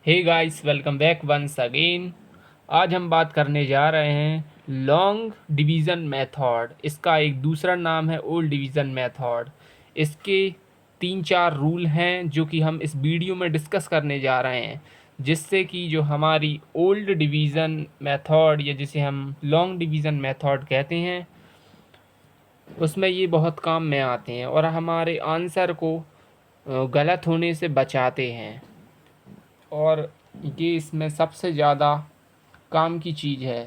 हे guys, welcome back once again. आज हम बात करने जा रहे हैं लॉन्ग डिवीज़न मेथड। इसका एक दूसरा नाम है ओल्ड डिवीज़न मेथड। इसके 3-4 रूल हैं जो कि हम इस वीडियो में डिस्कस करने जा रहे हैं, जिससे कि जो हमारी ओल्ड डिवीज़न मेथड या जिसे हम लॉन्ग डिवीज़न मेथड कहते हैं, उसमें ये बहुत काम में आते हैं और हमारे आंसर को गलत होने से बचाते हैं। और ये इसमें सबसे ज़्यादा काम की चीज़ है।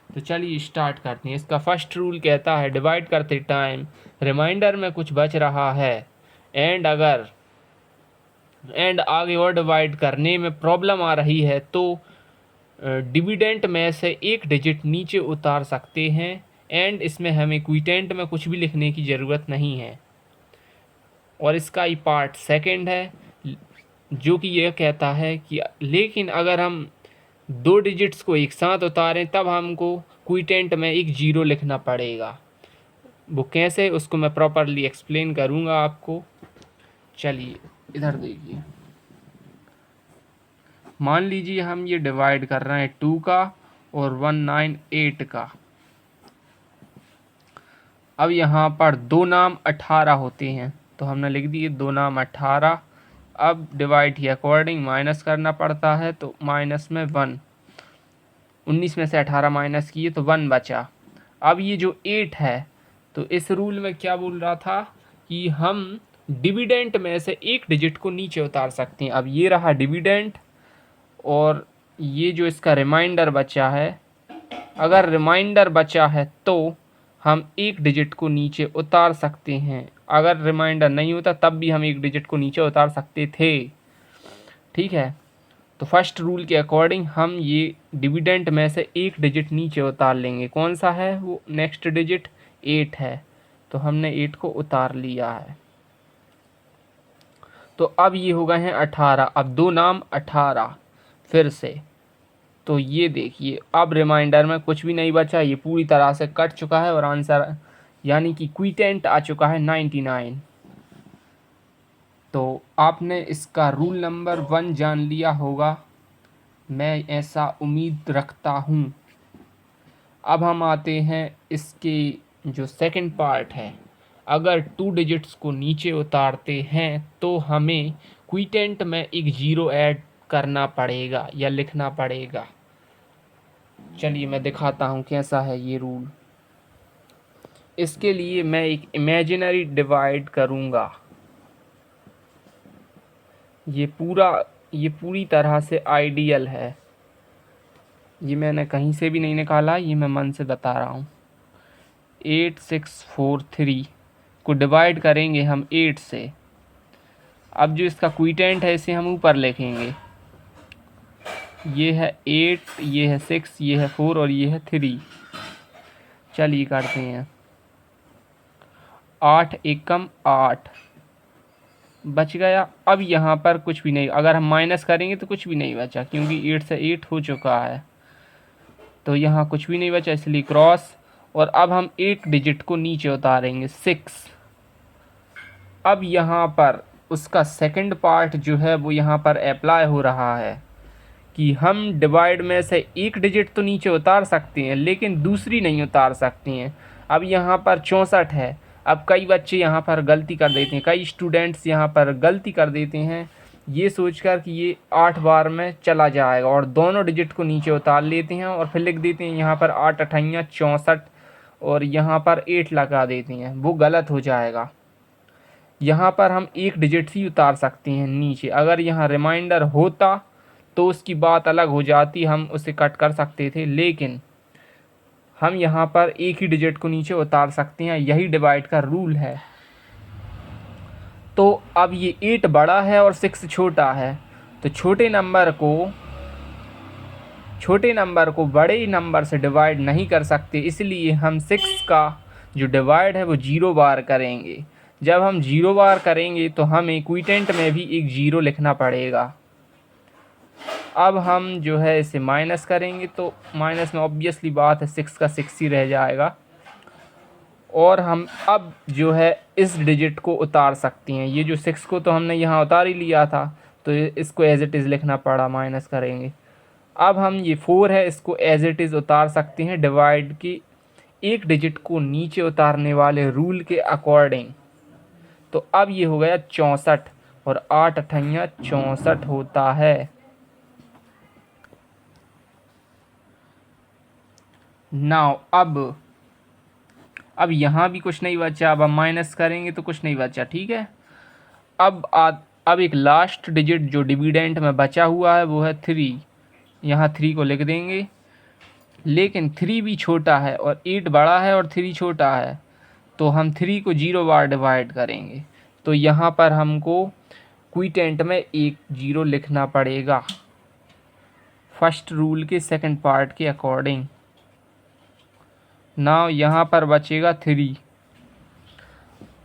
तो चलिए स्टार्ट करते हैं। इसका फर्स्ट रूल कहता है डिवाइड करते टाइम रिमाइंडर में कुछ बच रहा है एंड आगे और डिवाइड करने में प्रॉब्लम आ रही है तो डिविडेंट में से एक डिजिट नीचे उतार सकते हैं। एंड इसमें हमें क्विटेंट में कुछ भी लिखने की ज़रूरत नहीं है। और इसका ही पार्ट सेकंड है जो कि यह कहता है कि लेकिन अगर हम 2 डिजिट्स को एक साथ उतारें तब हमको क्विटेंट में एक जीरो लिखना पड़ेगा। वो कैसे, उसको मैं प्रॉपरली एक्सप्लेन करूँगा आपको। चलिए इधर देखिए। मान लीजिए हम ये डिवाइड कर रहे हैं 2 का और 198 का। अब यहाँ पर दो नाम 18 होते हैं तो हमने लिख दिए 2 नाम 18। अब डिवाइड के अकॉर्डिंग माइनस करना पड़ता है तो माइनस में 1, 19 में से 18 माइनस किए तो 1 बचा। अब ये जो 8 है तो इस रूल में क्या बोल रहा था कि हम डिविडेंट में से एक डिजिट को नीचे उतार सकते हैं। अब ये रहा डिविडेंट और ये जो इसका रिमाइंडर बचा है, अगर रिमाइंडर बचा है तो हम एक डिजिट को नीचे उतार सकते हैं। अगर रिमाइंडर नहीं होता तब भी हम एक डिजिट को नीचे उतार सकते थे। ठीक है, तो फर्स्ट रूल के अकॉर्डिंग हम ये डिविडेंट में से एक डिजिट नीचे उतार लेंगे। कौन सा है वो? नेक्स्ट डिजिट 8 है तो हमने 8 को उतार लिया है। तो अब ये हो गए हैं 18। अब दो नाम 18 फिर से। तो ये देखिए अब रिमाइंडर में कुछ भी नहीं बचा, ये पूरी तरह से कट चुका है और आंसर यानी कि क्विटेंट आ चुका है 99। तो आपने इसका रूल नंबर 1 जान लिया होगा, मैं ऐसा उम्मीद रखता हूँ। अब हम आते हैं इसके जो सेकंड पार्ट है। अगर 2 डिजिट्स को नीचे उतारते हैं तो हमें क्विटेंट में एक ज़ीरो ऐड करना पड़ेगा या लिखना पड़ेगा। चलिए मैं दिखाता हूँ कैसा है ये रूल। इसके लिए मैं एक इमेजिनरी डिवाइड करूँगा। ये पूरी तरह से आइडियल है, ये मैंने कहीं से भी नहीं निकाला, ये मैं मन से बता रहा हूँ। 8643 को डिवाइड करेंगे हम 8 से। अब जो इसका क्विटेंट है इसे हम ऊपर लिखेंगे। ये है 8, ये है 6, ये है 4 और ये है 3। चलिए करते हैं। 8 एकम 8 बच गया। अब यहाँ पर कुछ भी नहीं, अगर हम माइनस करेंगे तो कुछ भी नहीं बचा क्योंकि 8 से 8 हो चुका है तो यहाँ कुछ भी नहीं बचा, इसलिए क्रॉस। और अब हम एक डिजिट को नीचे उतारेंगे 6। अब यहाँ पर उसका सेकंड पार्ट जो है वो यहाँ पर अप्लाई हो रहा है कि हम डिवाइड में से एक डिजिट तो नीचे उतार सकते हैं लेकिन दूसरी नहीं उतार सकते हैं। अब यहाँ पर 64 है। अब कई बच्चे यहाँ पर गलती कर देते हैं, कई स्टूडेंट्स यहाँ पर गलती कर देते हैं ये सोचकर कि ये 8 बार में चला जाएगा और दोनों डिजिट को नीचे उतार लेते हैं और फिर लिख देते हैं यहाँ पर 8 अठैया 64 और यहाँ पर 8 लगा देते हैं। वो गलत हो जाएगा। यहाँ पर हम एक डिजिट ही उतार सकते हैं नीचे। अगर यहाँ रिमाइंडर होता तो उसकी बात अलग हो जाती, हम उसे कट कर सकते थे, लेकिन हम यहाँ पर एक ही डिजिट को नीचे उतार सकते हैं। यही डिवाइड का रूल है। तो अब ये 8 बड़ा है और 6 छोटा है तो छोटे नंबर को बड़े नंबर से डिवाइड नहीं कर सकते, इसलिए हम 6 का जो डिवाइड है वो 0 बार करेंगे। जब हम 0 बार करेंगे तो हमें क्विटेंट में भी एक 0 लिखना पड़ेगा। अब हम जो है इसे माइनस करेंगे तो माइनस में ऑब्वियसली बात है 6 का 6 ही रह जाएगा। और हम अब जो है इस डिजिट को उतार सकते हैं। ये जो 6 को तो हमने यहाँ उतार ही लिया था तो इसको एज इट इज़ लिखना पड़ा, माइनस करेंगे। अब हम ये 4 है इसको एज इट इज़ उतार सकते हैं डिवाइड की एक डिजिट को नीचे उतारने वाले रूल के अकॉर्डिंग। तो अब ये हो गया 64 और 8 अठैया 64 होता है। नाउ अब यहाँ भी कुछ नहीं बचा, अब हम माइनस करेंगे तो कुछ नहीं बचा, ठीक है। अब एक लास्ट डिजिट जो डिविडेंट में बचा हुआ है वो है 3, यहाँ 3 को लिख देंगे। लेकिन 3 भी छोटा है और 8 बड़ा है और 3 छोटा है, तो हम 3 को 0 बार डिवाइड करेंगे। तो यहाँ पर हमको क्विटेंट में एक 0 लिखना पड़ेगा फर्स्ट रूल के सेकंड पार्ट के अकॉर्डिंग। नाउ यहाँ पर बचेगा 3।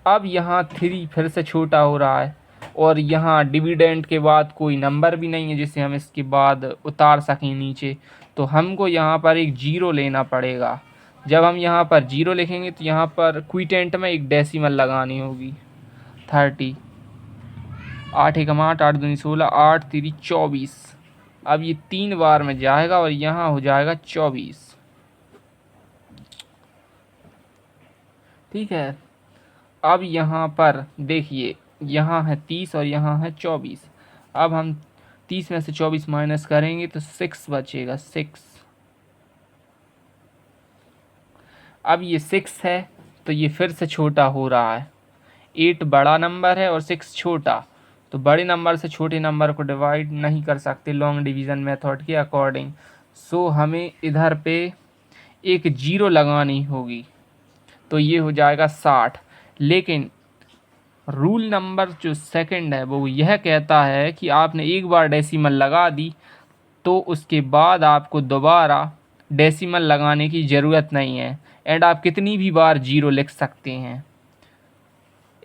अब यहाँ 3 फिर से छोटा हो रहा है और यहाँ डिविडेंट के बाद कोई नंबर भी नहीं है जिसे हम इसके बाद उतार सकें नीचे, तो हमको यहाँ पर एक 0 लेना पड़ेगा। जब हम यहाँ पर 0 लिखेंगे तो यहाँ पर क्विटेंट में एक डेसिमल लगानी होगी 30। 8 एकम 8, 8 दूनी 16, 8 3 24। अब ये 3 बार में जाएगा और यहाँ हो जाएगा 24, ठीक है। अब यहाँ पर देखिए, यहाँ है 30 और यहाँ है 24। अब हम 30 में से 24 माइनस करेंगे तो 6 बचेगा, 6। अब ये 6 है तो ये फिर से छोटा हो रहा है। 8 बड़ा नंबर है और 6 छोटा, तो बड़े नंबर से छोटे नंबर को डिवाइड नहीं कर सकते लॉन्ग डिवीज़न मेथड के अकॉर्डिंग। सो हमें इधर पे एक 0 लगानी होगी, तो ये हो जाएगा 60। लेकिन रूल नंबर जो सेकंड है वो यह कहता है कि आपने एक बार डेसिमल लगा दी तो उसके बाद आपको दोबारा डेसिमल लगाने की ज़रूरत नहीं है, एंड आप कितनी भी बार 0 लिख सकते हैं।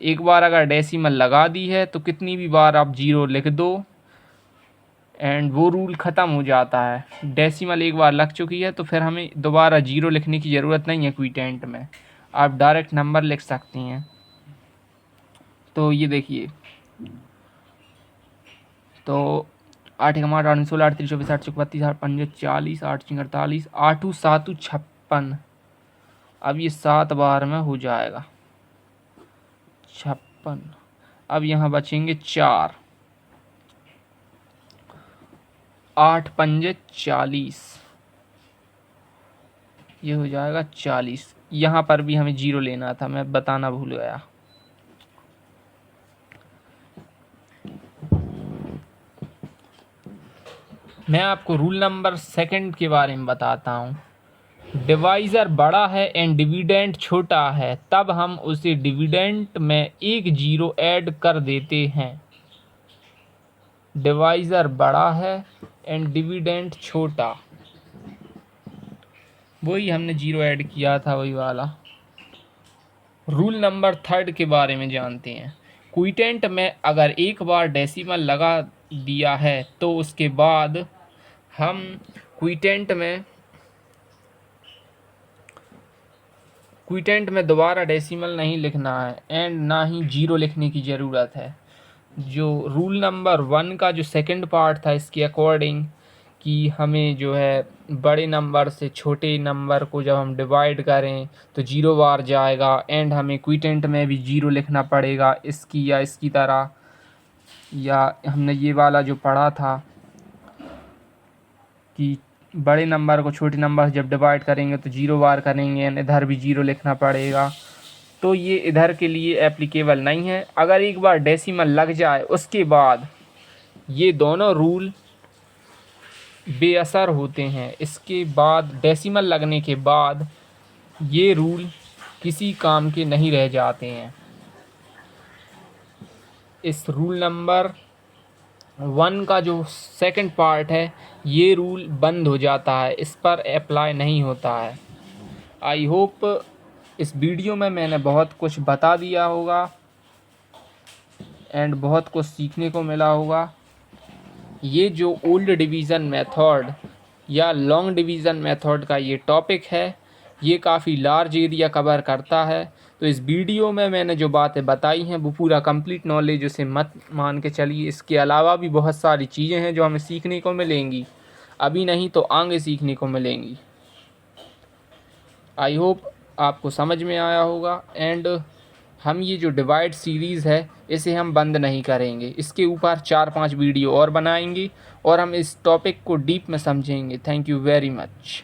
एक बार अगर डेसिमल लगा दी है तो कितनी भी बार आप 0 लिख दो एंड वो रूल ख़त्म हो जाता है। डेसिमल एक बार लग चुकी है तो फिर हमें दोबारा 0 लिखने की ज़रूरत नहीं है क्विटेंट में, आप डायरेक्ट नंबर लिख सकते हैं। तो ये देखिए, तो 8 एकम 8, 8 16, 8 3 24, 8 चौक 32, 8 5 40, 8 6 48, 8 7 56। अब ये 7 बार में हो जाएगा 56। अब यहाँ बचेंगे 4, 8 5 40, ये हो जाएगा 40। यहाँ पर भी हमें 0 लेना था, मैं बताना भूल गया। मैं आपको रूल नंबर सेकंड के बारे में बताता हूँ। डिवाइज़र बड़ा है एंड डिविडेंट छोटा है, तब हम उसे डिविडेंट में एक 0 ऐड कर देते हैं। डिवाइज़र बड़ा है एंड डिविडेंट छोटा, वही हमने 0 ऐड किया था, वही वाला। रूल नंबर थर्ड के बारे में जानते हैं। क्विटेंट में अगर एक बार डेसिमल लगा दिया है तो उसके बाद हम क्विटेंट में दोबारा डेसिमल नहीं लिखना है एंड ना ही 0 लिखने की ज़रूरत है। जो रूल नंबर 1 का जो सेकंड पार्ट था इसके अकॉर्डिंग कि हमें जो है बड़े नंबर से छोटे नंबर को जब हम डिवाइड करें तो 0 बार जाएगा एंड हमें क्विटेंट में भी 0 लिखना पड़ेगा इसकी या इसकी तरह। या हमने ये वाला जो पढ़ा था कि बड़े नंबर को छोटे नंबर से जब डिवाइड करेंगे तो 0 बार करेंगे एंड इधर भी 0 लिखना पड़ेगा, तो ये इधर के लिए एप्लीकेबल नहीं है। अगर एक बार डेसिमल लग जाए उसके बाद ये दोनों रूल बेअसर होते हैं। इसके बाद डेसिमल लगने के बाद ये रूल किसी काम के नहीं रह जाते हैं। इस रूल नंबर 1 का जो सेकंड पार्ट है ये रूल बंद हो जाता है, इस पर अप्लाई नहीं होता है। आई होप इस वीडियो में मैंने बहुत कुछ बता दिया होगा एंड बहुत कुछ सीखने को मिला होगा। ये जो ओल्ड डिवीज़न मेथड या लॉन्ग डिवीज़न मेथड का ये टॉपिक है, ये काफ़ी लार्ज एरिया कवर करता है। तो इस वीडियो में मैंने जो बातें बताई हैं वो पूरा कंप्लीट नॉलेज उसे मत मान के चलिए। इसके अलावा भी बहुत सारी चीज़ें हैं जो हमें सीखने को मिलेंगी, अभी नहीं तो आगे सीखने को मिलेंगी। आई होप आपको समझ में आया होगा। एंड हम ये जो डिवाइड सीरीज़ है इसे हम बंद नहीं करेंगे, इसके ऊपर 4-5 वीडियो और बनाएंगे और हम इस टॉपिक को डीप में समझेंगे। Thank you very much.